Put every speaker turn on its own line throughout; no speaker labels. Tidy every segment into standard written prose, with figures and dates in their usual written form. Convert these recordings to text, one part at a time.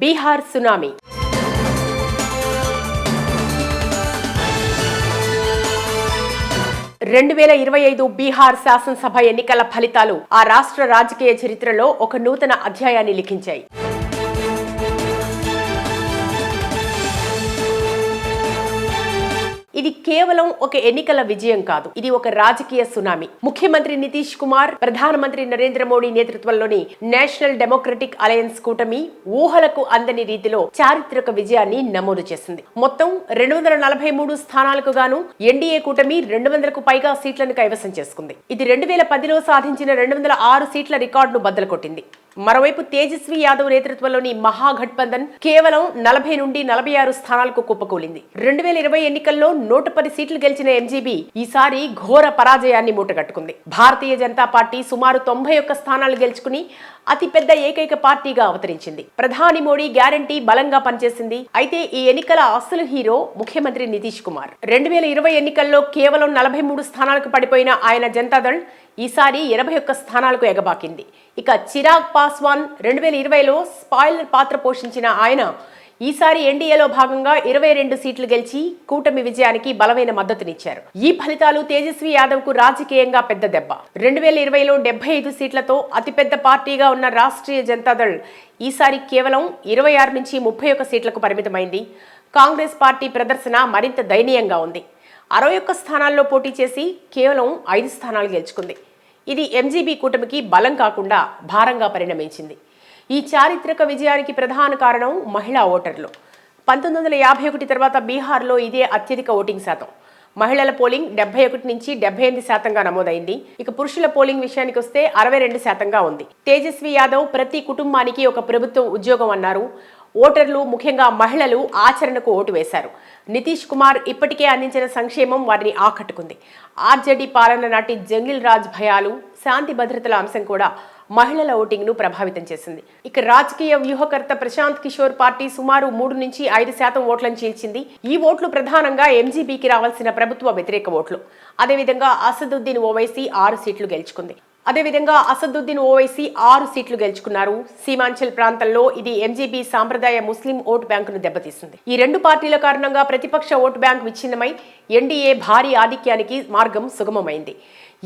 Bihar tsunami. రెండు 2025 బీహార్ శాసనసభ ఎన్నికల ఫలితాలు ఆ రాష్ట్ర రాజకీయ చరిత్రలో ఒక నూతన అధ్యాయాన్ని లిఖించాయి. ఇది కేవలం ఒక ఎన్నికల విజయం కాదు, ఇది ఒక రాజకీయ సునామీ. ముఖ్యమంత్రి నితీష్ కుమార్, ప్రధానమంత్రి నరేంద్ర మోడీ నేతృత్వంలోని నేషనల్ డెమోక్రటిక్ అలయన్స్ కూటమి ఊహలకు అందని రీతిలో చారిత్రక విజయాన్ని నమోదు చేసింది. మొత్తం 243 స్థానాలకు గాను ఎన్డీఏ కూటమి 200కు పైగా సీట్లను కైవసం చేసుకుంది. ఇది 2010లో సాధించిన 206 సీట్ల రికార్డును బద్దలు కొట్టింది. మరోవైపు తేజస్వి యాదవ్ నేతృత్వంలోని మహాగఠబంధన్ కేవలం 40 నుండి 46 స్థానాలకు కుప్పకూలింది. 2020 ఎన్నికల్లో 110 సీట్లు గెలిచిన ఎంజీబీ ఈసారి ఘోర పరాజయాన్ని మూటగట్టుకుంది. భారతీయ జనతా పార్టీ సుమారు 91 స్థానాలు గెలుచుకుని అతిపెద్ద ఏకైక పార్టీగా అవతరించింది. ప్రధాని మోడీ గ్యారంటీ బలంగా పనిచేసింది. అయితే ఈ ఎన్నికల అసలు హీరో ముఖ్యమంత్రి నితీష్ కుమార్. 2020 ఎన్నికల్లో కేవలం 43 స్థానాలకు పడిపోయిన ఆయన జనతాదళ్ ఈసారి 81 స్థానాలకు ఎగబాకింది. ఇక చిరాగ్ పాస్వాన్ 2020లో స్పాయిలర్ పాత్ర పోషించిన ఆయన ఈసారి ఎన్డీఏలో భాగంగా 22 సీట్లు గెలిచి కూటమి విజయానికి బలమైన మద్దతునిచ్చారు. ఈ ఫలితాలు తేజస్వి యాదవ్ కు రాజకీయంగా పెద్ద దెబ్బ. 2020లో 75 సీట్లతో అతిపెద్ద పార్టీగా ఉన్న రాష్ట్రీయ జనతాదళ్ ఈసారి కేవలం 26 నుంచి 31 సీట్లకు పరిమితమైంది. కాంగ్రెస్ పార్టీ ప్రదర్శన మరింత దయనీయంగా ఉంది. 61 స్థానాల్లో పోటీ చేసి కేవలం 5 స్థానాలు గెలుచుకుంది. ఇది ఎంజీబీ కూటమికి బలం కాకుండా భారంగా పరిణమించింది. ఈ చారిత్రక విజయానికి ప్రధాన కారణం మహిళా ఓటర్లు. 1951 తర్వాత బీహార్లో ఇదే అత్యధిక ఓటింగ్ శాతం. మహిళల పోలింగ్ 71 నుంచి 78% నమోదైంది. ఇక పురుషుల పోలింగ్ విషయానికి వస్తే 62% ఉంది. తేజస్వి యాదవ్ ప్రతి కుటుంబానికి ఒక ప్రభుత్వ ఉద్యోగం అన్నారు. ఓటర్లు, ముఖ్యంగా మహిళలు ఆచరణకు ఓటు వేశారు. నితీష్ కుమార్ ఇప్పటికే అందించిన సంక్షేమం వారిని ఆకట్టుకుంది. ఆర్జేడీ పాలన నాటి జంగిల్ రాజ్ భయాలు, శాంతి భద్రతల అంశం కూడా మహిళల ఓటింగ్ ను ప్రభావితం చేసింది. ఇక రాజకీయ వ్యూహకర్త ప్రశాంత్ కిషోర్ పార్టీ సుమారు 3 నుంచి 5% ఓట్లను చీల్చింది. ఈ ఓట్లు ప్రధానంగా ఎంజీబీకి రావాల్సిన ప్రభుత్వ వ్యతిరేక ఓట్లు. అదేవిధంగా అసదుద్దీన్ ఓవైసీ 6 సీట్లు గెలుచుకున్నారు. సీమాంచల్ ప్రాంతంలో ఇది ఎంజీబీ సాంప్రదాయ ముస్లిం ఓటు బ్యాంకును దెబ్బతీసింది. ఈ రెండు పార్టీల కారణంగా ప్రతిపక్ష ఓటు బ్యాంక్ విచ్ఛిన్నమై ఎన్డీఏ భారీ ఆధిక్యానికి మార్గం సుగమమైంది.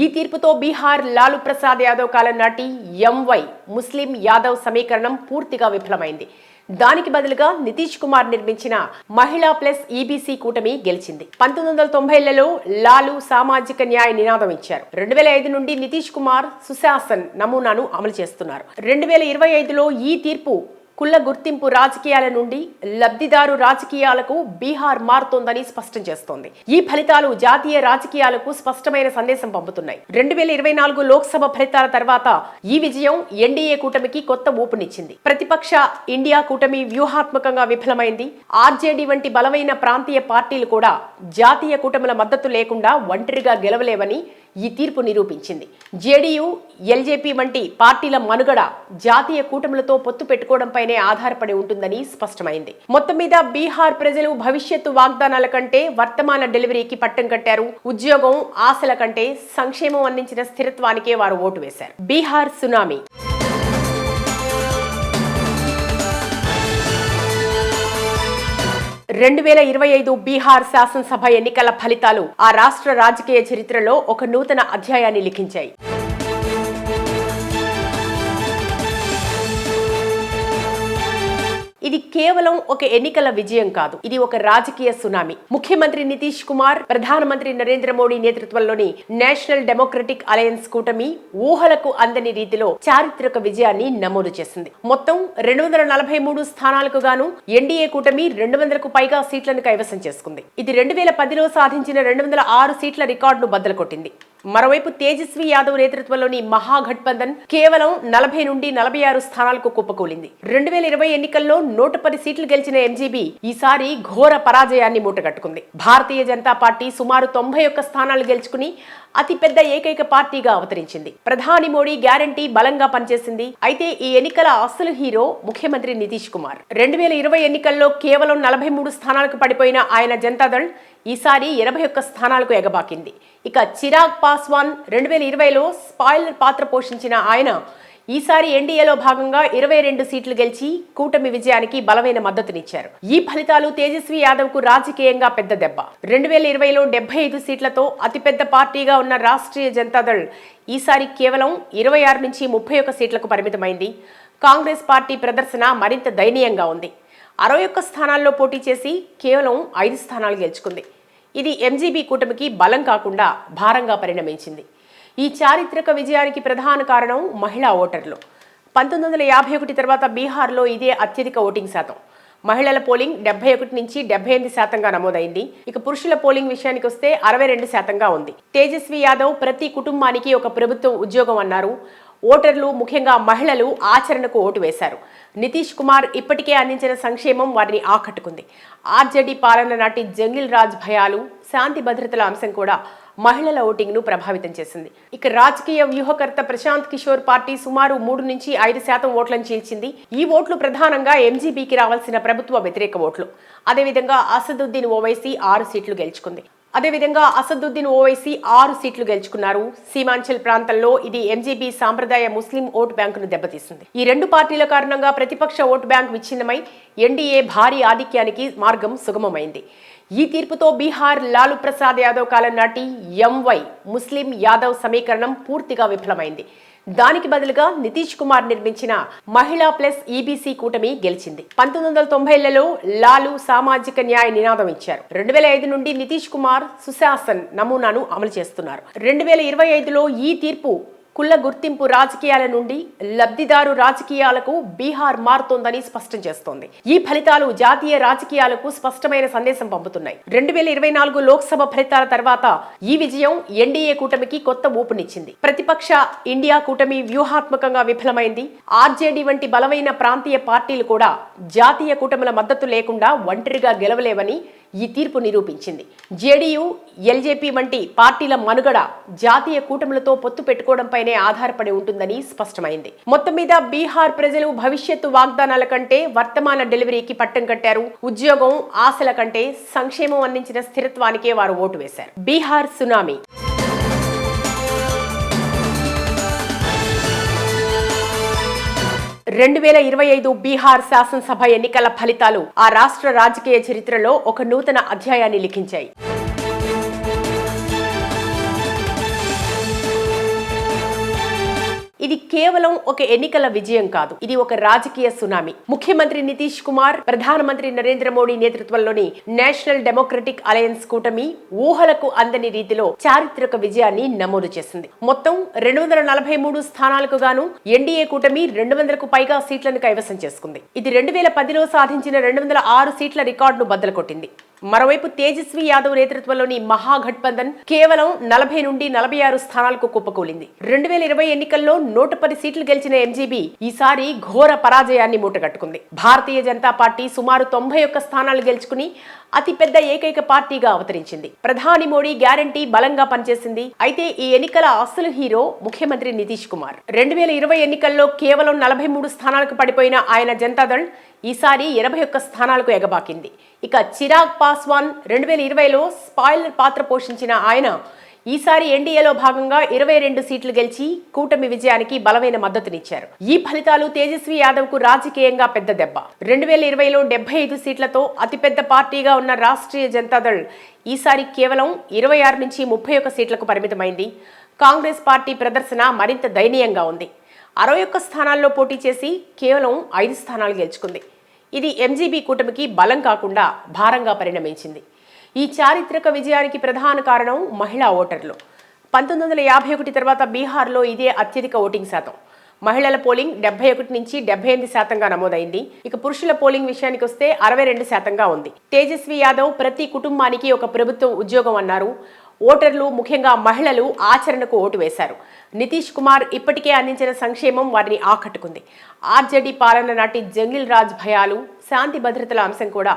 ఈ తీర్పుతో బీహార్ లాలూ ప్రసాద్ యాదవ్ కాలం నాటి ఎంవై ముస్లిం యాదవ్ సమీకరణం పూర్తిగా విఫలమైంది. దానికి బదులుగా నితీష్ కుమార్ నిర్మించిన మహిళా ప్లస్ ఈబీసీ కూటమి గెలిచింది. 1990లలో లాలూ సామాజిక న్యాయ నినాదం ఇచ్చారు. 2005 నుండి నితీష్ కుమార్ సుశాసన్ నమూనాను అమలు చేస్తున్నారు. 2025లో ఈ తీర్పు కుల గుర్తింపు రాజకీయాల నుండి లబ్ధిదారు రాజకీయాలకు బీహార్ మారుతోందని స్పష్టం చేస్తోంది. ఈ ఫలితాలు జాతీయ రాజకీయాలకు స్పష్టమైన సందేశం పంపుతున్నాయి. 2024 లోక్సభ ఫలితాల తర్వాత ఈ విజయం ఎన్డీఏ కూటమికి కొత్త ఊపునిచ్చింది. ప్రతిపక్ష ఇండియా కూటమి వ్యూహాత్మకంగా విఫలమైంది. ఆర్జేడీ వంటి బలమైన ప్రాంతీయ పార్టీలు కూడా జాతీయ కూటమిల మద్దతు లేకుండా ఒంటరిగా గెలవలేవని ఈ తీర్పు నిరూపించింది. జేడీయూ, ఎల్జేపీ వంటి పార్టీల మనుగడ జాతీయ కూటములతో పొత్తు పెట్టుకోవడంపైనే ఆధారపడి ఉంటుందని స్పష్టమైంది. మొత్తం మీద బీహార్ ప్రజలు భవిష్యత్తు వాగ్దానాల కంటే వర్తమాన డెలివరీకి పట్టం కట్టారు. ఉద్యోగం, ఆశల కంటే సంక్షేమం అందించిన స్థిరత్వానికే వారు ఓటు వేశారు. బీహార్ సునామీ. 2025 బీహార్ శాసనసభ ఎన్నికల ఫలితాలు ఆ రాష్ట్ర రాజకీయ చరిత్రలో ఒక నూతన అధ్యాయాన్ని లిఖించాయి. ఇది కేవలం ఒక ఎన్నికల విజయం కాదు, ఇది ఒక రాజకీయ సునామీ. ముఖ్యమంత్రి నితీష్ కుమార్, ప్రధానమంత్రి నరేంద్ర మోడీ నేతృత్వంలోని నేషనల్ డెమోక్రటిక్ అలయన్స్ కూటమి ఊహలకు అందని రీతిలో చారిత్రక విజయాన్ని నమోదు చేసింది. మొత్తం 243 స్థానాలకు గాను ఎన్డీఏ కూటమి 200కు పైగా సీట్లను కైవసం చేసుకుంది. ఇది 2010లో సాధించిన 206 సీట్ల రికార్డును బద్దలు కొట్టింది. మరోవైపు తేజస్వి యాదవ్ నేతృత్వంలోని మహాగఠబంధన్ కేవలం 40 నుండి 46 స్థానాలకు కుప్పకూలింది. 2020 ఎన్నికల్లో 110 సీట్లు గెలిచిన ఎంజీబీ ఈసారి ఘోర పరాజయాన్ని మూటగట్టుకుంది. భారతీయ జనతా పార్టీ సుమారు 91 స్థానాలు గెలుచుకుని అతిపెద్ద ఏకైక పార్టీగా అవతరించింది. ప్రధాని మోడీ గ్యారంటీ బలంగా పనిచేసింది. అయితే ఈ ఎన్నికల అసలు హీరో ముఖ్యమంత్రి నితీష్ కుమార్. 2020 ఎన్నికల్లో కేవలం 43 స్థానాలకు పడిపోయిన ఆయన జనతాదళ్ ఈసారి 81 స్థానాలకు ఎగబాకింది. ఇక చిరాగ్ పాస్వాన్ 2020లో స్పాయిలర్ పాత్ర పోషించిన ఆయన ఈసారి ఎన్డీఏలో భాగంగా 22 సీట్లు గెలిచి కూటమి విజయానికి బలమైన మద్దతునిచ్చారు. ఈ ఫలితాలు తేజస్వి యాదవ్ కు రాజకీయంగా పెద్ద దెబ్బ. 2020లో 75 సీట్లతో అతిపెద్ద పార్టీగా ఉన్న రాష్ట్రీయ జనతాదళ్ ఈసారి కేవలం 26 నుంచి 31 సీట్లకు పరిమితమైంది. కాంగ్రెస్ పార్టీ ప్రదర్శన మరింత దయనీయంగా ఉంది. 61 స్థానాల్లో పోటీ చేసి కేవలం 5 స్థానాలు గెలుచుకుంది. ఇది ఎంజీబీ కూటమికి బలం కాకుండా భారంగా పరిణమించింది. ఈ చారిత్రక విజయానికి ప్రధాన కారణం మహిళా ఓటర్లు. 1951 తర్వాత బీహార్లో ఇదే అత్యధిక ఓటింగ్ శాతం. మహిళల పోలింగ్ 71 నుంచి 78% నమోదైంది. ఇక పురుషుల పోలింగ్ విషయానికి వస్తే 62% ఉంది. తేజస్వి యాదవ్ ప్రతి కుటుంబానికి ఒక ప్రభుత్వ ఉద్యోగం అన్నారు. ఓటర్లు ముఖ్యంగా మహిళలు ఆచరణకు ఓటు వేశారు. నితీష్ కుమార్ ఇప్పటికే అందించిన సంక్షేమం వారిని ఆకట్టుకుంది. ఆర్జేడీ పాలన నాటి జంగిల్ రాజ్ భయాలు, శాంతి భద్రతల అంశం కూడా మహిళల ఓటింగ్ ను ప్రభావితం చేసింది. ఇక రాజకీయ వ్యూహకర్త ప్రశాంత్ కిషోర్ పార్టీ సుమారు 3 నుంచి 5% ఓట్లను చీల్చింది. ఈ ఓట్లు ప్రధానంగా ఎంజీబీకి రావాల్సిన ప్రభుత్వ వ్యతిరేక ఓట్లు. అదేవిధంగా అసదుద్దీన్ ఓవైసీ 6 సీట్లు గెలుచుకున్నారు. సీమాంచల్ ప్రాంతంలో ఇది ఎంజీబీ సాంప్రదాయ ముస్లిం ఓటు బ్యాంకును దెబ్బతీసింది. ఈ రెండు పార్టీల కారణంగా ప్రతిపక్ష ఓటు బ్యాంక్ విచ్ఛిన్నమై ఎన్డీఏ భారీ ఆధిక్యానికి మార్గం సుగమమైంది. ఈ తీర్పుతో బీహార్ లాలూ ప్రసాద్ యాదవ్ కాలం నాటి ఎంవై ముస్లిం యాదవ్ సమీకరణం పూర్తిగా విఫలమైంది. దానికి బదులుగా నితీష్ కుమార్ నిర్మించిన మహిళా ప్లస్ ఈబీసీ కూటమి గెలిచింది. 1990లలో లాలూ సామాజిక న్యాయ నినాదం ఇచ్చారు. 2005 నుండి నితీష్ కుమార్ సుశాసన్ నమూనాను అమలు చేస్తున్నారు. 2025లో ఈ తీర్పు కుల గుర్తింపు రాజకీయాల నుండి లబ్ధిదారు రాజకీయాలకు బీహార్ మారుతోందని స్పష్టం చేస్తోంది. ఈ ఫలితాలు జాతీయ రాజకీయాలకు స్పష్టమైన సందేశం పంపుతున్నాయి. 2024 లోక్సభ ఫలితాల తర్వాత ఈ విజయం ఎన్డీఏ కూటమికి కొత్త ఊపునిచ్చింది. ప్రతిపక్ష ఇండియా కూటమి వ్యూహాత్మకంగా విఫలమైంది. ఆర్జేడీ వంటి బలమైన ప్రాంతీయ పార్టీలు కూడా జాతీయ కూటమిల మద్దతు లేకుండా ఒంటరిగా గెలవలేవని ఈ తీర్పు నిరూపించింది. జేడీయూ, ఎల్జేపీ వంటి పార్టీల మనుగడ జాతీయ కూటములతో పొత్తు పెట్టుకోవడంపైనే ఆధారపడి ఉంటుందని స్పష్టమైంది. మొత్తం మీద బీహార్ ప్రజలు భవిష్యత్తు వాగ్దానాల కంటే వర్తమాన డెలివరీకి పట్టం కట్టారు. ఉద్యోగం, ఆశల కంటే సంక్షేమం అందించిన స్థిరత్వానికే వారు ఓటు వేశారు. బీహార్ సునామీ. 2025 బీహార్ శాసనసభ ఎన్నికల ఫలితాలు ఆ రాష్ట్ర రాజకీయ చరిత్రలో ఒక నూతన అధ్యాయాన్ని లిఖించాయి. ఇది కేవలం ఒక ఎన్నికల విజయం కాదు, ఇది ఒక రాజకీయ సునామీ. ముఖ్యమంత్రి నితీష్ కుమార్, ప్రధానమంత్రి నరేంద్ర మోడీ నేతృత్వంలోని నేషనల్ డెమోక్రటిక్ అలయన్స్ కూటమి ఊహలకు అందని రీతిలో చారిత్రక విజయాన్ని నమోదు చేసింది. మొత్తం 243 స్థానాలకు గాను ఎన్డీఏ కూటమి 200కు పైగా సీట్లను కైవసం చేసుకుంది. ఇది 2010లో సాధించిన 206 సీట్ల రికార్డును బద్దలు కొట్టింది. మరోవైపు తేజస్వి యాదవ్ నేతృత్వంలోని మహాగఠబంధన్ కేవలం 40 నుండి 46 స్థానాలకు కుప్పకూలింది. 2020 ఎన్నికల్లో 110 సీట్లు గెలిచిన ఎంజీబీ ఈసారి ఘోర పరాజయాన్ని మూటగట్టుకుంది. భారతీయ జనతా పార్టీ సుమారు 91 స్థానాలు గెలుచుకుని అతిపెద్ద ఏకైక పార్టీగా అవతరించింది. ప్రధాని మోడీ గ్యారంటీ బలంగా పనిచేసింది. అయితే ఈ ఎన్నికల అసలు హీరో ముఖ్యమంత్రి నితీష్ కుమార్. 2020 ఎన్నికల్లో కేవలం 43 స్థానాలకు పడిపోయిన ఆయన జనతాదళ్ ఈసారి 81 స్థానాలకు ఎగబాకింది. ఇక చిరాగ్ పాస్వాన్ 2020లో స్పాయిలర్ పాత్ర పోషించిన ఆయన ఈసారి ఎన్డీఏలో భాగంగా 22 సీట్లు గెలిచి కూటమి విజయానికి బలమైన మద్దతునిచ్చారు. ఈ ఫలితాలు తేజస్వి యాదవ్ కు రాజకీయంగా పెద్ద దెబ్బ. 2020లో 75 సీట్లతో అతిపెద్ద పార్టీగా ఉన్న రాష్ట్రీయ జనతాదళ్ ఈసారి కేవలం 26 నుంచి 31 సీట్లకు పరిమితమైంది. కాంగ్రెస్ పార్టీ ప్రదర్శన మరింత దయనీయంగా ఉంది. 61 స్థానాల్లో పోటీ చేసి కేవలం 5 స్థానాలు గెలుచుకుంది. ఇది ఎంజీబీ కూటమికి బలం కాకుండా భారంగా పరిణమించింది. ఈ చారిత్రక విజయానికి ప్రధాన కారణం మహిళా ఓటర్లు. 1951 తర్వాత బీహార్లో ఇదే అత్యధిక ఓటింగ్ శాతం. మహిళల పోలింగ్ 71 నుంచి 78% నమోదైంది. ఇక పురుషుల పోలింగ్ విషయానికి వస్తే 62% ఉంది. తేజస్వి యాదవ్ ప్రతి కుటుంబానికి ఒక ప్రభుత్వ ఉద్యోగం అన్నారు. ఓటర్లు ముఖ్యంగా మహిళలు ఆచరణకు ఓటు వేశారు. నితీష్ కుమార్ ఇప్పటికే అందించిన సంక్షేమం వారిని ఆకట్టుకుంది. ఆర్జేడీ పాలన నాటి జంగిల్ రాజ్ భయాలు, శాంతి భద్రతల అంశం కూడా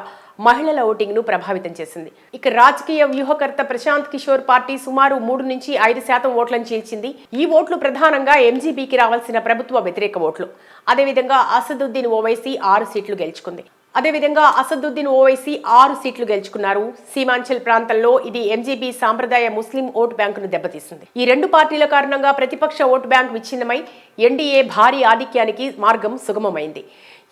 మహిళల ఓటింగ్ ను ప్రభావితం చేసింది. ఇక రాజకీయ వ్యూహకర్త ప్రశాంత్ కిషోర్ పార్టీ సుమారు 3 నుంచి 5% ఓట్లను చీల్చింది. ఈ ఓట్లు ప్రధానంగా ఎంజీబీకి రావాల్సిన ప్రభుత్వ వ్యతిరేక ఓట్లు. అదేవిధంగా అసదుద్దీన్ ఓవైసీ 6 సీట్లు గెలుచుకుంది. అదేవిధంగా అసదుద్దీన్ ఓవైసీ 6 సీట్లు గెలుచుకున్నారు. సీమాంచల్ ప్రాంతంలో ఇది ఎంజీబీ సాంప్రదాయ ముస్లిం ఓటు బ్యాంకును దెబ్బతీసింది. ఈ రెండు పార్టీల కారణంగా ప్రతిపక్ష ఓటు బ్యాంకు విచ్ఛిన్నమై ఎన్డీఏ భారీ ఆధిక్యానికి మార్గం సుగమమైంది.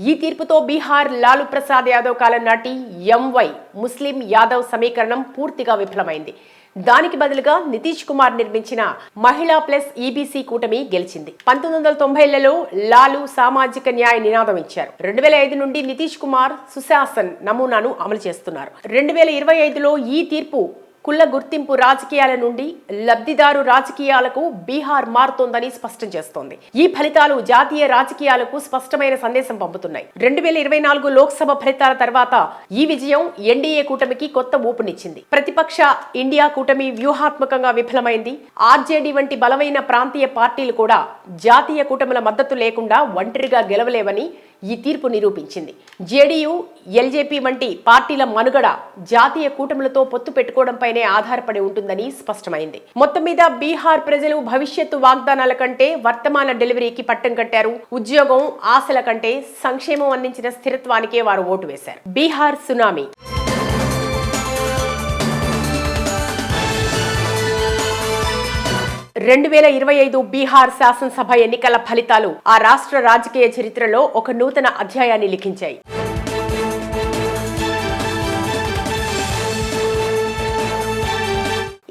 ఈ తీర్పుతో బీహార్ లాలూ ప్రసాద్ యాదవ్ కాలం నాటి ఎంవై ముస్లిం యాదవ్ సమీకరణం పూర్తిగా విఫలమైంది. దానికి బదులుగా నితీష్ కుమార్ నిర్మించిన మహిళా ప్లస్ ఈబీసీ కూటమి గెలిచింది. 1990లలో లాలూ సామాజిక న్యాయ నినాదం ఇచ్చారు. 2005 నుండి నితీష్ కుమార్ సుశాసన్ నమూనాను అమలు చేస్తున్నారు. 2025లో ఈ తీర్పు కుల గుర్తింపు రాజకీయాల నుండి లబ్ధిదారు రాజకీయాలకు బీహార్ మారుతోందని స్పష్టం చేస్తోంది. ఈ ఫలితాలు జాతీయ రాజకీయాలకు స్పష్టమైన సందేశం పంపుతున్నాయి. 2024 లోక్సభ ఫలితాల తర్వాత ఈ విజయం ఎన్డీఏ కూటమికి కొత్త ఊపునిచ్చింది. ప్రతిపక్ష ఇండియా కూటమి వ్యూహాత్మకంగా విఫలమైంది. ఆర్జేడీ వంటి బలమైన ప్రాంతీయ పార్టీలు కూడా జాతీయ కూటమిల మద్దతు లేకుండా ఒంటరిగా గెలవలేవని ఈ తీర్పు నిరూపించింది. జేడీయూ, ఎల్జేపీ వంటి పార్టీల మనుగడ జాతీయ కూటములతో పొత్తు పెట్టుకోవడంపైనే ఆధారపడి ఉంటుందని స్పష్టమైంది. మొత్తం మీద బీహార్ ప్రజలు భవిష్యత్తు వాగ్దానాల కంటే వర్తమాన డెలివరీకి పట్టం కట్టారు. ఉద్యోగం, ఆశల కంటే సంక్షేమం అందించిన స్థిరత్వానికే వారు ఓటు వేశారు. బీహార్ సునామీ. 2025 బీహార్ శాసనసభ ఎన్నికల ఫలితాలు ఆ రాష్ట్ర రాజకీయ చరిత్రలో ఒక నూతన అధ్యాయాన్ని లిఖించాయి.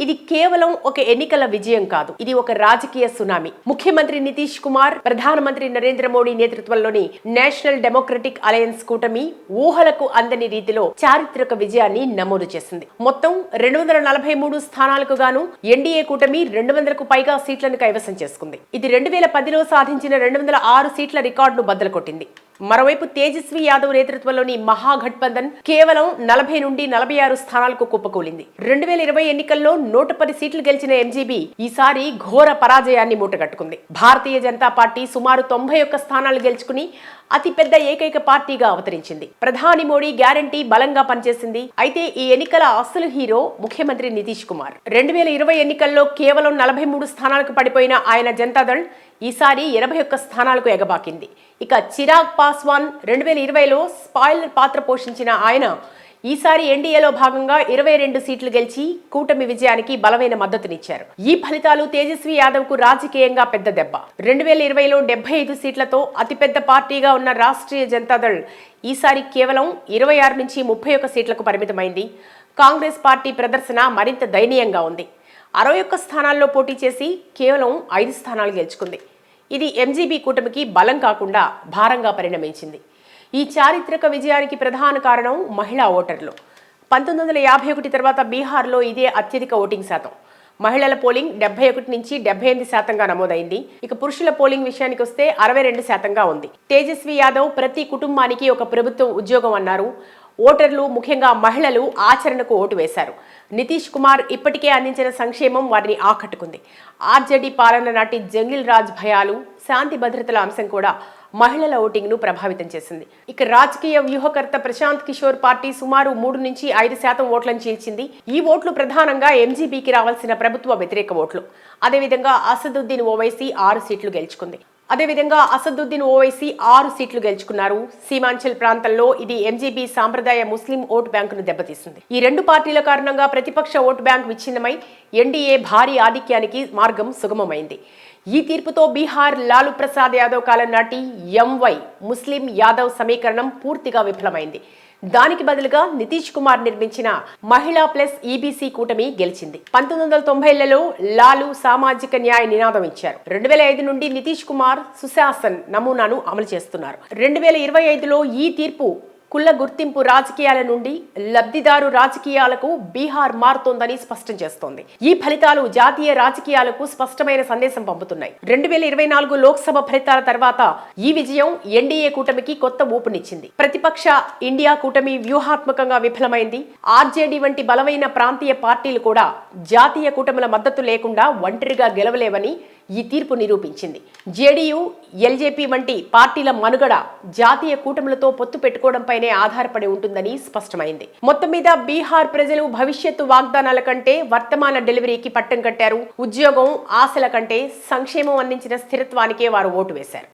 ఇది కేవలం ఒక ఎన్నికల విజయం కాదు, ఇది ఒక రాజకీయ సునామీ. ముఖ్యమంత్రి నితీష్ కుమార్, ప్రధానమంత్రి నరేంద్ర మోడీ నేతృత్వంలోని నేషనల్ డెమోక్రటిక్ అలయన్స్ కూటమి ఊహలకు అందని రీతిలో చారిత్రక విజయాన్ని నమోదు చేసింది. మొత్తం 243 స్థానాలకు గాను ఎన్డీఏ కూటమి 200కు పైగా సీట్లను కైవసం చేసుకుంది. ఇది 2010లో సాధించిన 206 సీట్ల రికార్డును బద్దలు కొట్టింది. మరోవైపు తేజస్వి యాదవ్ నేతృత్వంలోని మహాగఠబంధన్ కేవలం 40 నుండి 46 స్థానాలకు కుప్పకూలింది. 2020 ఎన్నికల్లో 110 సీట్లు గెలిచిన ఎంజీబీ ఈసారి ఘోర పరాజయాన్ని మూటగట్టుకుంది. భారతీయ జనతా పార్టీ సుమారు 91 స్థానాలు గెలుచుకుని అతిపెద్ద ఏకైక పార్టీగా అవతరించింది. ప్రధాని మోడీ గ్యారంటీ బలంగా పనిచేసింది. అయితే ఈ ఎన్నికల అసలు హీరో ముఖ్యమంత్రి నితీష్ కుమార్. 2020 ఎన్నికల్లో కేవలం 43 స్థానాలకు పడిపోయిన ఆయన జనతాదళ్ ఈసారి 81 స్థానాలకు ఎగబాకింది. ఇక చిరాగ్ పాస్వాన్ 2020లో స్పాయిలర్ పాత్ర పోషించిన ఆయన ఈసారి ఎన్డీఏలో భాగంగా 22 సీట్లు గెలిచి కూటమి విజయానికి బలమైన మద్దతునిచ్చారు. ఈ ఫలితాలు తేజస్వి యాదవ్ కు రాజకీయంగా పెద్ద దెబ్బ. 2020లో 75 సీట్లతో అతిపెద్ద పార్టీగా ఉన్న రాష్ట్రీయ జనతాదళ్ ఈసారి కేవలం 26 నుంచి 31 సీట్లకు పరిమితమైంది. కాంగ్రెస్ పార్టీ ప్రదర్శన మరింత దయనీయంగా ఉంది. 61 స్థానాల్లో పోటీ చేసి కేవలం 5 స్థానాలు గెలుచుకుంది. ఇది ఎంజీబీ కూటమికి బలం కాకుండా భారంగా పరిణమించింది. ఈ చారిత్రక విజయానికి ప్రధాన కారణం మహిళా ఓటర్లు. 1951 తర్వాత బీహార్లో ఇదే అత్యధిక ఓటింగ్ శాతం. మహిళల పోలింగ్ 71 నుంచి 78% నమోదైంది. ఇక పురుషుల పోలింగ్ విషయానికి వస్తే 62% ఉంది. తేజస్వి యాదవ్ ప్రతి కుటుంబానికి ఒక ప్రభుత్వ ఉద్యోగం అన్నారు. ఓటర్లు, ముఖ్యంగా మహిళలు ఆచరణకు ఓటు వేశారు. నితీష్ కుమార్ ఇప్పటికే అందించిన సంక్షేమం వారిని ఆకట్టుకుంది. ఆర్జేడీ పాలన నాటి జంగిల్ రాజ్ భయాలు, శాంతి భద్రతల అంశం కూడా మహిళల ఓటింగ్ ను ప్రభావితం చేసింది. ఇక రాజకీయ వ్యూహకర్త ప్రశాంత్ కిషోర్ పార్టీ సుమారు 3 నుంచి 5% ఓట్లను చీల్చింది. ఈ ఓట్లు ప్రధానంగా ఎంజీబీకి రావాల్సిన ప్రభుత్వ వ్యతిరేక ఓట్లు. అదేవిధంగా అసదుద్దీన్ ఓవైసీ 6 సీట్లు గెలుచుకున్నారు. సీమాంచల్ ప్రాంతంలో ఇది ఎంజీబీ సాంప్రదాయ ముస్లిం ఓటు బ్యాంకును దెబ్బతీసింది. ఈ రెండు పార్టీల కారణంగా ప్రతిపక్ష ఓటు బ్యాంకు విచ్ఛిన్నమై ఎన్డీఏ భారీ ఆధిక్యానికి మార్గం సుగమమైంది. ఈ తీర్పుతో బీహార్ లాలూ ప్రసాద్ యాదవ్ కాలం నాటి ఎంవై ముస్లిం యాదవ్ సమీకరణం పూర్తిగా విఫలమైంది. దానికి బదులుగా నితీష్ కుమార్ నిర్మించిన మహిళా ప్లస్ ఈబీసీ కూటమి గెలిచింది. 1990లలో లాలూ సామాజిక న్యాయ నినాదం ఇచ్చారు. 2005 నుండి నితీష్ కుమార్ సుశాసన్ నమూనాను అమలు చేస్తున్నారు. 2025లో ఈ తీర్పు కుల గుర్తింపు రాజకీయాల నుండి లబ్ధిదారు రాజకీయాలకు బీహార్ మారుతోందని స్పష్టం చేస్తోంది. ఈ ఫలితాలు జాతీయ రాజకీయాలకు స్పష్టమైన సందేశం పంపుతున్నాయి. 2024 లోక్సభ ఫలితాల తర్వాత ఈ విజయం ఎన్డీఏ కూటమికి కొత్త ఊపునిచ్చింది. ప్రతిపక్ష ఇండియా కూటమి వ్యూహాత్మకంగా విఫలమైంది. ఆర్జేడీ వంటి బలమైన ప్రాంతీయ పార్టీలు కూడా జాతీయ కూటమిల మద్దతు లేకుండా ఒంటరిగా గెలవలేవని ఈ తీర్పు నిరూపించింది. జేడీయూ, ఎల్జేపీ వంటి పార్టీల మనుగడ జాతీయ కూటములతో పొత్తు పెట్టుకోవడంపైనే ఆధారపడి ఉంటుందని స్పష్టమైంది. మొత్తం మీద బీహార్ ప్రజలు భవిష్యత్తు వాగ్దానాల కంటే వర్తమాన డెలివరీకి పట్టం కట్టారు. ఉద్యోగం, ఆశల కంటే సంక్షేమం అందించిన స్థిరత్వానికే వారు ఓటు వేశారు.